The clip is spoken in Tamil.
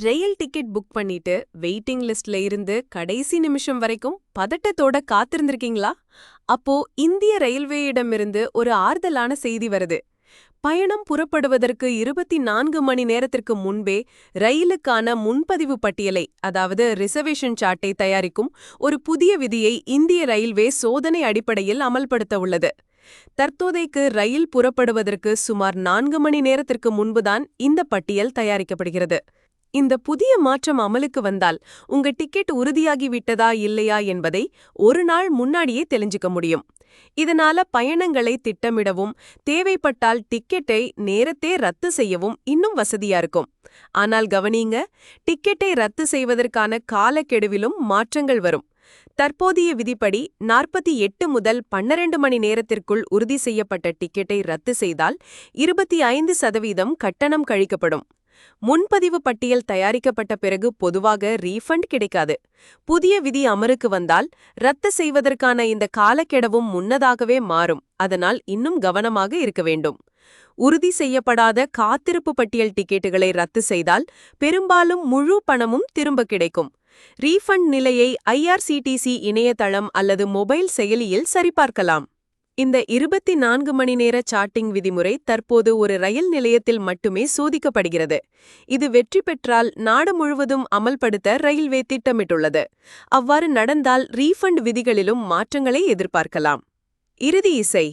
ரயில் டிக்கெட் புக் பண்ணிட்டு வெயிட்டிங் லிஸ்ட்ல இருந்து கடைசி நிமிஷம் வரைக்கும் பதட்டத்தோட காத்திருந்திருக்கீங்களா? அப்போ இந்திய ரயில்வேயிடமிருந்து ஒரு ஆறுதலான செய்தி வருது. பயணம் புறப்படுவதற்கு 24 மணி நேரத்திற்கு முன்பே ரயிலுக்கான முன்பதிவு பட்டியலை, அதாவது ரிசர்வேஷன் சார்ட்டை தயாரிக்கும் ஒரு புதிய விதியை இந்திய ரயில்வே சோதனை அடிப்படையில் அமல்படுத்த உள்ளது. தற்போதைக்கு ரயில் புறப்படுவதற்கு சுமார் 4 மணி நேரத்திற்கு முன்புதான் இந்த பட்டியல் தயாரிக்கப்படுகிறது. இந்த புதிய மாற்றம் அமலுக்கு வந்தால் உங்க டிக்கெட் உறுதியாகி விட்டதா இல்லையா என்பதை ஒரு நாள் முன்னாடியே தெரிஞ்சுக்க முடியும். இதனால பயணங்களை திட்டமிடவும், தேவைப்பட்டால் டிக்கெட்டை நேரத்தே ரத்து செய்யவும் இன்னும் வசதியா இருக்கும். ஆனால் கவனிங்க, டிக்கெட்டை ரத்து செய்வதற்கான காலக்கெடுவிலும் மாற்றங்கள் வரும். தற்போதைய விதிப்படி 48 முதல் 12 மணி நேரத்திற்குள் உறுதி செய்யப்பட்ட டிக்கெட்டை ரத்து செய்தால் 25% கட்டணம் கழிக்கப்படும். முன்பதிவு பட்டியல் தயாரிக்கப்பட்ட பிறகு பொதுவாக ரீஃபண்ட் கிடைக்காது. புதிய விதி அமலுக்கு வந்தால் ரத்து செய்வதற்கான இந்த காலக்கெடவும் முன்னதாகவே மாறும். அதனால் இன்னும் கவனமாக இருக்க வேண்டும். உறுதி செய்யப்படாத காத்திருப்பு பட்டியல் டிக்கெட்டுகளை ரத்து செய்தால் பெரும்பாலும் முழு பணமும் திரும்ப கிடைக்கும். ரீஃபண்ட் நிலையை IRCTC இணையதளம் அல்லது மொபைல் செயலியில் சரிபார்க்கலாம். இந்த 24 மணி நேர சார்ட்டிங் விதிமுறை தற்போது ஒரு ரயில் நிலையத்தில் மட்டுமே சோதிக்கப்படுகிறது. இது வெற்றி பெற்றால் நாடு முழுவதும் அமல்படுத்த ரயில்வே திட்டமிட்டுள்ளது. அவ்வாறு நடந்தால் ரீஃபண்ட் விதிகளிலும் மாற்றங்களை எதிர்பார்க்கலாம். இறுதி இசை.